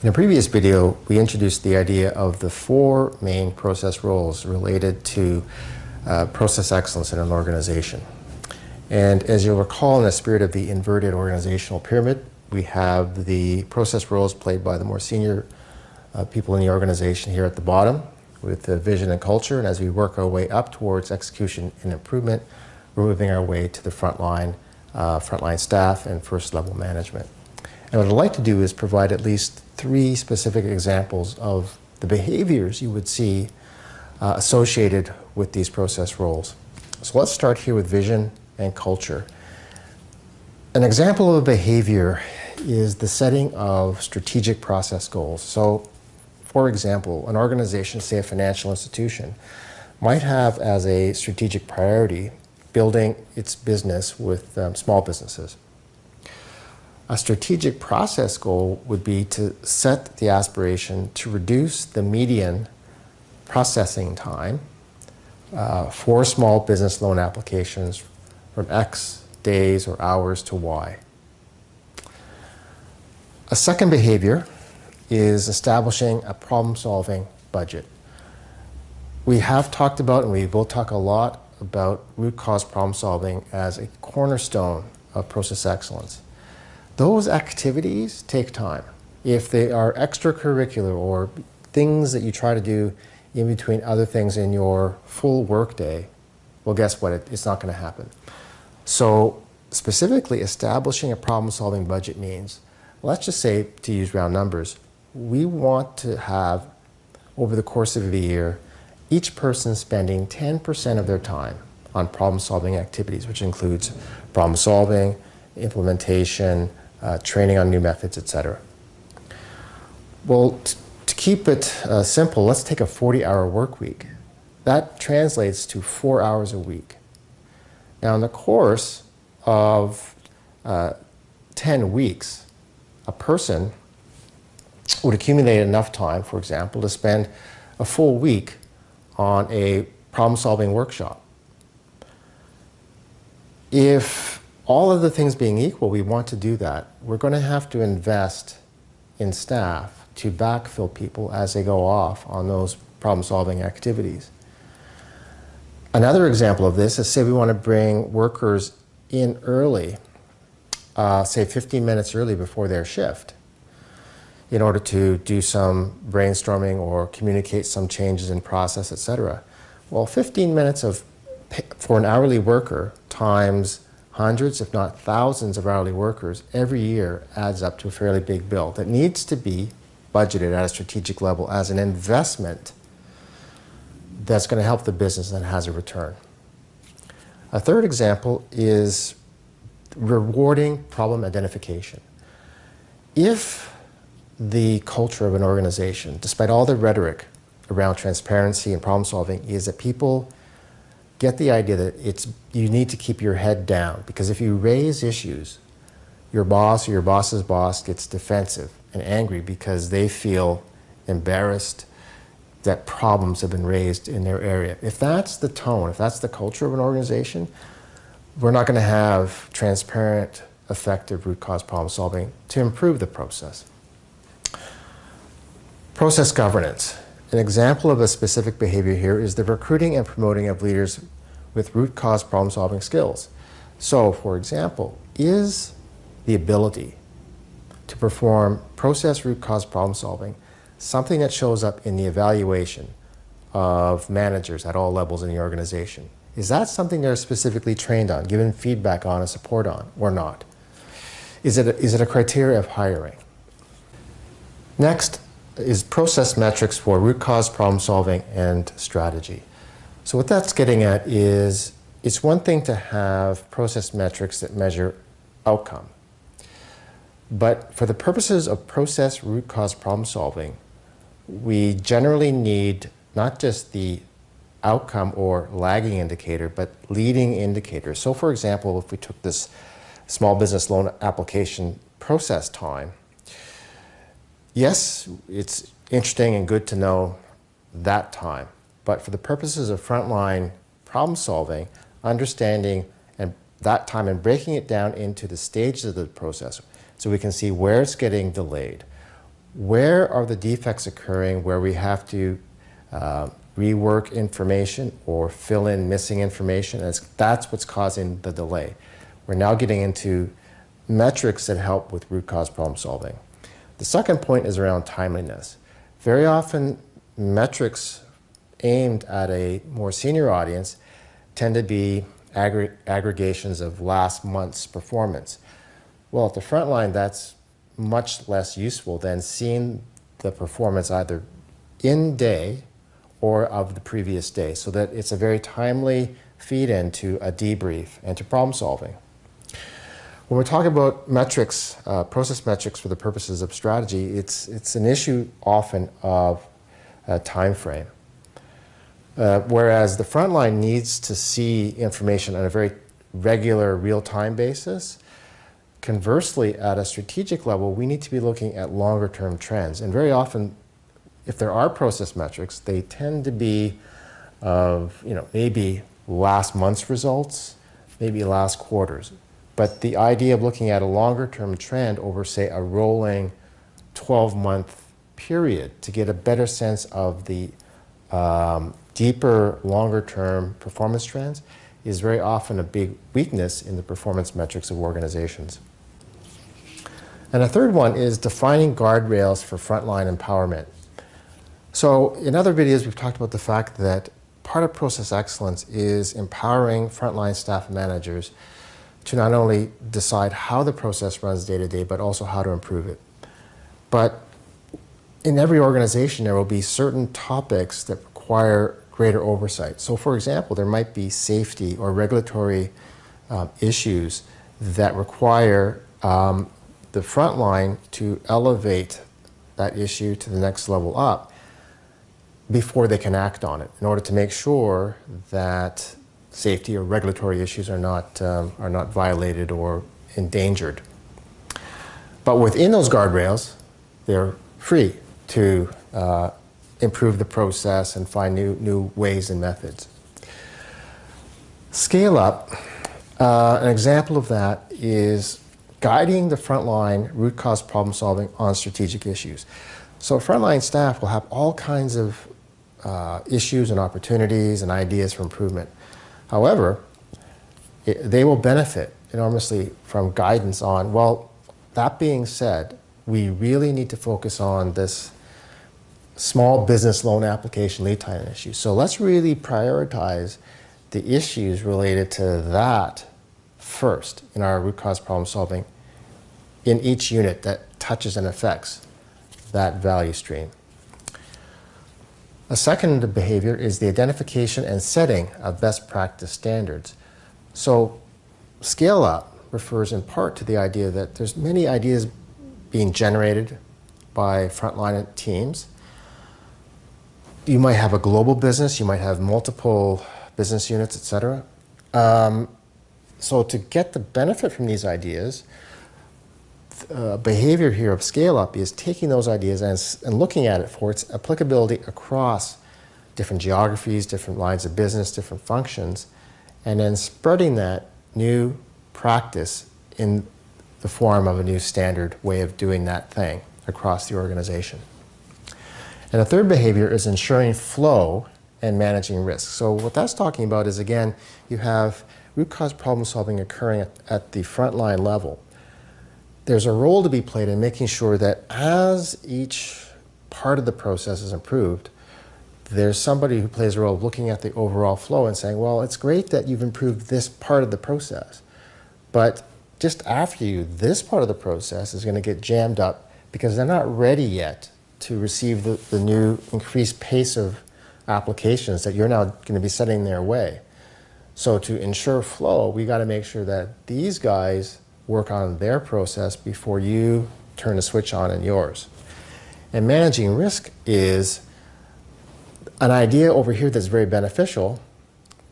In a previous video, we introduced the idea of the four main process roles related to process excellence in an organization. And as you'll recall, in the spirit of the inverted organizational pyramid, we have the process roles played by the more senior people in the organization here at the bottom with the vision and culture. And as we work our way up towards execution and improvement, we're moving our way to the frontline staff and first level management. And what I'd like to do is provide at least three specific examples of the behaviors you would see associated with these process roles. So let's start here with vision and culture. An example of a behavior is the setting of strategic process goals. So, for example, an organization, say a financial institution, might have as a strategic priority building its business with small businesses. A strategic process goal would be to set the aspiration to reduce the median processing time for small business loan applications from X days or hours to Y. A second behavior is establishing a problem-solving budget. We have talked about, and we will talk a lot about, root cause problem solving as a cornerstone of process excellence. Those activities take time. If they are extracurricular or things that you try to do in between other things in your full workday, well, guess what? It's not going to happen. So specifically, establishing a problem-solving budget means, let's just say, to use round numbers, we want to have, over the course of a year, each person spending 10% of their time on problem-solving activities, which includes problem-solving, implementation, training on new methods, etc. Well, to keep it simple, let's take a 40-hour work week. That translates to 4 hours a week. Now, in the course of 10 weeks, a person would accumulate enough time, for example, to spend a full week on a problem-solving workshop. If all of the things being equal, we want to do that, we're going to have to invest in staff to backfill people as they go off on those problem-solving activities. Another example of this is, say we want to bring workers in early, say 15 minutes early before their shift, in order to do some brainstorming or communicate some changes in process, etc. Well, 15 minutes for an hourly worker times hundreds, if not thousands of hourly workers every year adds up to a fairly big bill that needs to be budgeted at a strategic level as an investment that's going to help the business and has a return. A third example is rewarding problem identification. If the culture of an organization, despite all the rhetoric around transparency and problem solving, is that people get the idea that you need to keep your head down, because if you raise issues, your boss or your boss's boss gets defensive and angry because they feel embarrassed that problems have been raised in their area. If that's the tone, if that's the culture of an organization, we're not going to have transparent, effective root cause problem solving to improve the process. Process governance. An example of a specific behavior here is the recruiting and promoting of leaders with root cause problem solving skills. So, for example, is the ability to perform process root cause problem solving something that shows up in the evaluation of managers at all levels in the organization? Is that something they're specifically trained on, given feedback on, and support on, or not? Is it a criteria of hiring? Next is process metrics for root cause problem solving and strategy. So what that's getting at is, it's one thing to have process metrics that measure outcome. But for the purposes of process root cause problem solving, we generally need not just the outcome or lagging indicator, but leading indicators. So for example, if we took this small business loan application process time, yes, it's interesting and good to know that time, but for the purposes of frontline problem solving, understanding and that time and breaking it down into the stages of the process so we can see where it's getting delayed, Where are the defects occurring where we have to rework information or fill in missing information? And that's what's causing the delay. We're now getting into metrics that help with root cause problem solving. The second point is around timeliness. Very often, metrics aimed at a more senior audience tend to be aggregations of last month's performance. Well, at the frontline, that's much less useful than seeing the performance either in day or of the previous day, so that it's a very timely feed into a debrief and to problem solving. When we're talking about metrics, process metrics for the purposes of strategy, it's an issue often of a time frame. Whereas the frontline needs to see information on a very regular, real-time basis. Conversely, at a strategic level, we need to be looking at longer-term trends. And very often, if there are process metrics, they tend to be of, maybe last month's results, maybe last quarter's. But the idea of looking at a longer-term trend over, say, a rolling 12-month period to get a better sense of the deeper, longer-term performance trends is very often a big weakness in the performance metrics of organizations. And a third one is defining guardrails for frontline empowerment. So in other videos, we've talked about the fact that part of process excellence is empowering frontline staff and managers to not only decide how the process runs day to day, but also how to improve it. But in every organization, there will be certain topics that require greater oversight. So for example, there might be safety or regulatory issues that require the frontline to elevate that issue to the next level up before they can act on it, in order to make sure that safety or regulatory issues are not violated or endangered. But within those guardrails, they're free to improve the process and find new ways and methods. Scale up, an example of that is guiding the frontline root cause problem solving on strategic issues. So frontline staff will have all kinds of issues and opportunities and ideas for improvement. However, they will benefit enormously from guidance on, well, that being said, we really need to focus on this small business loan application lead time issue. So let's really prioritize the issues related to that first in our root cause problem solving in each unit that touches and affects that value stream. A second behavior is the identification and setting of best practice standards. So scale up refers in part to the idea that there's many ideas being generated by frontline teams. You might have a global business, you might have multiple business units, etc. So to get the benefit from these ideas, behavior here of scale up is taking those ideas and looking at it for its applicability across different geographies, different lines of business, different functions, and then spreading that new practice in the form of a new standard way of doing that thing across the organization. And the third behavior is ensuring flow and managing risk. So what that's talking about is, again, you have root cause problem solving occurring at the frontline level. There's a role to be played in making sure that as each part of the process is improved, there's somebody who plays a role of looking at the overall flow and saying, well, it's great that you've improved this part of the process, but just after you, this part of the process is going to get jammed up because they're not ready yet to receive the new increased pace of applications that you're now going to be setting their way. So to ensure flow, we got to make sure that these guys work on their process before you turn the switch on in yours. And managing risk is an idea over here that's very beneficial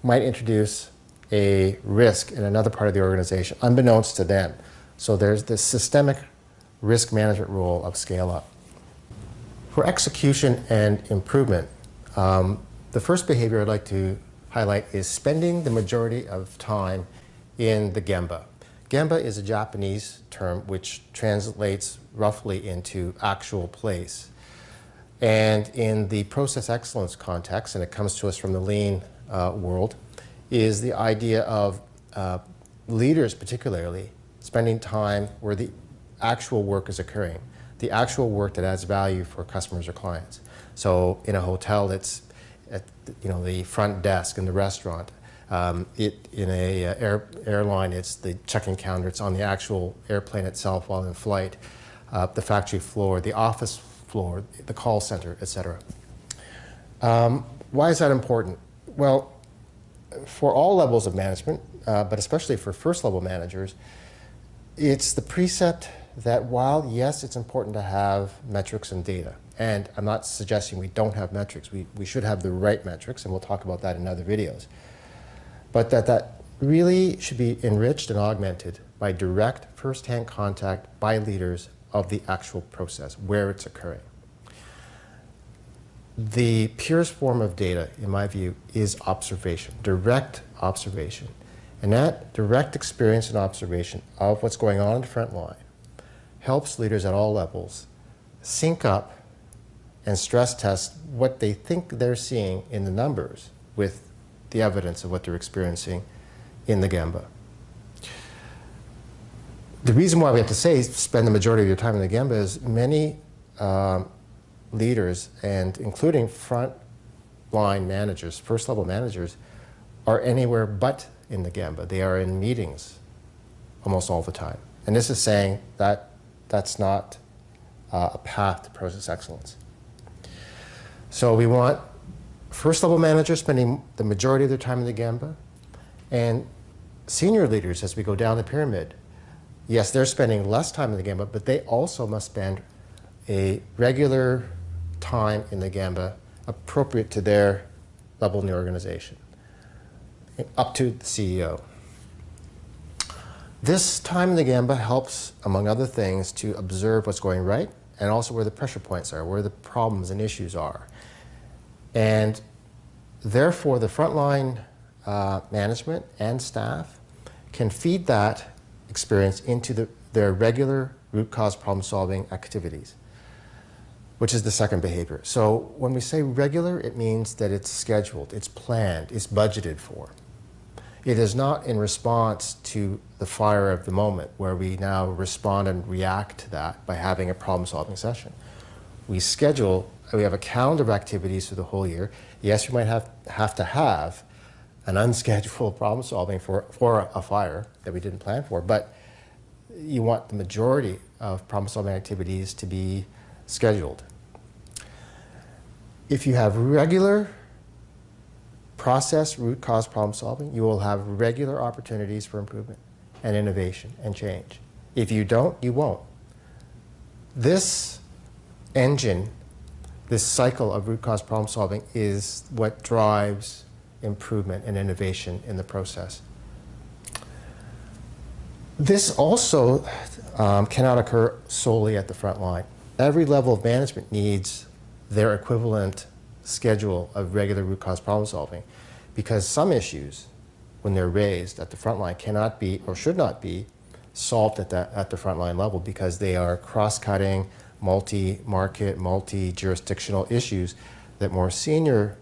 might introduce a risk in another part of the organization, unbeknownst to them. So there's this systemic risk management role of scale up. For execution and improvement, the first behavior I'd like to highlight is spending the majority of time in the Gemba. Gemba is a Japanese term which translates roughly into actual place. And in the process excellence context, and it comes to us from the lean world, is the idea of leaders particularly spending time where the actual work is occurring, the actual work that adds value for customers or clients. So in a hotel, it's at the front desk in the restaurant. In a airline, it's the check-in counter. It's on the actual airplane itself while in flight, the factory floor, the office floor, the call center, etc. Why is that important? Well, for all levels of management, but especially for first-level managers, it's the precept that while, yes, it's important to have metrics and data, and I'm not suggesting we don't have metrics. We should have the right metrics, and we'll talk about that in other videos. But that really should be enriched and augmented by direct first-hand contact by leaders of the actual process, where it's occurring. The purest form of data, in my view, is observation, direct observation. And that direct experience and observation of what's going on in the front line helps leaders at all levels sync up and stress test what they think they're seeing in the numbers with the evidence of what they're experiencing in the Gemba. The reason why we have to say spend the majority of your time in the Gemba is many leaders, and including front-line managers, first-level managers, are anywhere but in the Gemba. They are in meetings almost all the time. And this is saying that that's not a path to process excellence. So we want first-level managers spending the majority of their time in the Gemba, and senior leaders as we go down the pyramid. Yes, they're spending less time in the Gemba, but they also must spend a regular time in the Gemba appropriate to their level in the organization, up to the CEO. This time in the Gemba helps, among other things, to observe what's going right and also where the pressure points are, where the problems and issues are. And therefore, the frontline management and staff can feed that experience into their regular root cause problem solving activities, which is the second behavior. So when we say regular, it means that it's scheduled, it's planned, it's budgeted for. It is not in response to the fire of the moment where we now respond and react to that by having a problem solving session. We schedule, we have a calendar of activities for the whole year. Yes, you might have to have an unscheduled problem solving for a fire that we didn't plan for, but you want the majority of problem solving activities to be scheduled. If you have regular process root cause problem solving, you will have regular opportunities for improvement and innovation and change. If you don't, you won't. This engine, this cycle of root cause problem solving is what drives improvement and innovation in the process. This also cannot occur solely at the front line. Every level of management needs their equivalent schedule of regular root cause problem solving, because some issues, when they're raised at the front line, cannot be or should not be solved at the front line level because they are cross-cutting, multi-market, multi-jurisdictional issues that more senior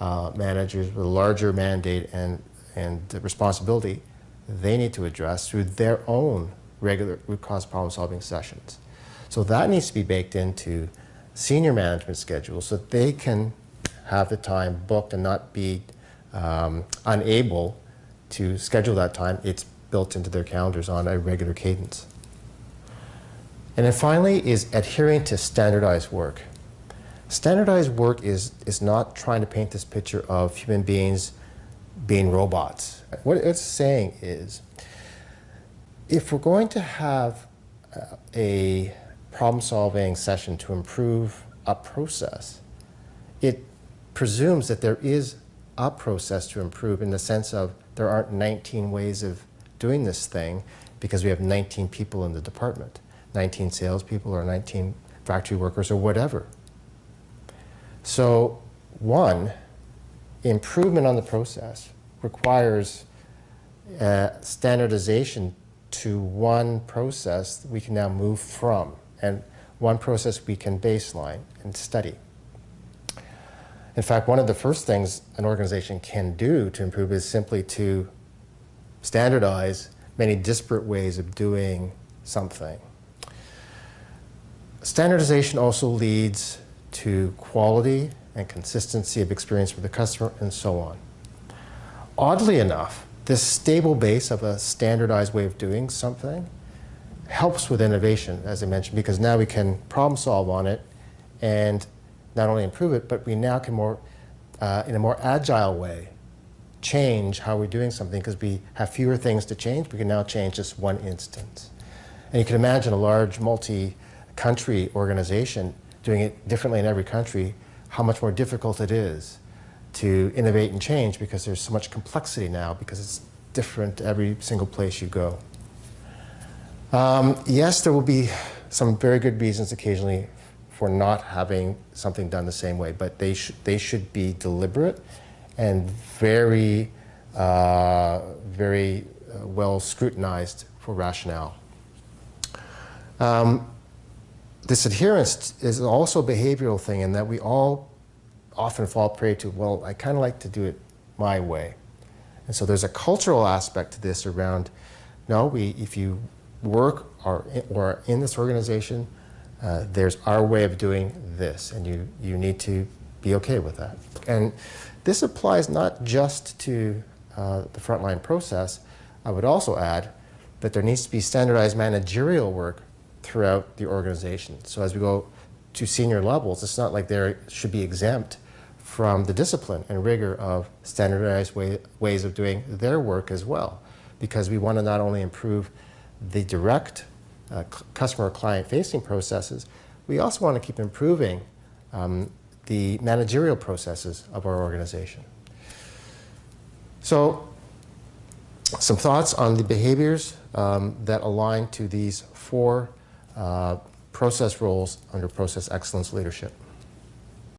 managers with a larger mandate and responsibility, they need to address through their own regular root cause problem solving sessions. So that needs to be baked into senior management schedules so that they can have the time booked and not be unable to schedule that time. It's built into their calendars on a regular cadence. And then finally is adhering to standardized work. Standardized work is not trying to paint this picture of human beings being robots. What it's saying is, if we're going to have a problem-solving session to improve a process, it presumes that there is a process to improve in the sense of there aren't 19 ways of doing this thing because we have 19 people in the department, 19 salespeople or 19 factory workers or whatever. So one, improvement on the process requires standardization to one process we can now move from, and one process we can baseline and study. In fact, one of the first things an organization can do to improve is simply to standardize many disparate ways of doing something. Standardization also leads to quality and consistency of experience for the customer, and so on. Oddly enough, this stable base of a standardized way of doing something helps with innovation, as I mentioned, because now we can problem solve on it and not only improve it, but we now can in a more agile way change how we're doing something, because we have fewer things to change. We can now change just one instance. And you can imagine a large multi-country organization doing it differently in every country, how much more difficult it is to innovate and change, because there's so much complexity now, because it's different every single place you go. Yes, there will be some very good reasons occasionally for not having something done the same way, but they should be deliberate and very, very well scrutinized for rationale. This adherence is also a behavioral thing, in that we all often fall prey to, well, I kind of like to do it my way. And so there's a cultural aspect to this around, no, if you work or are in this organization, there's our way of doing this, and you need to be okay with that. And this applies not just to the frontline process. I would also add that there needs to be standardized managerial work throughout the organization. So as we go to senior levels, it's not like they should be exempt from the discipline and rigor of standardized ways of doing their work as well, because we want to not only improve the direct customer or client-facing processes, we also want to keep improving the managerial processes of our organization. So, some thoughts on the behaviors that align to these 4 process roles under process excellence leadership.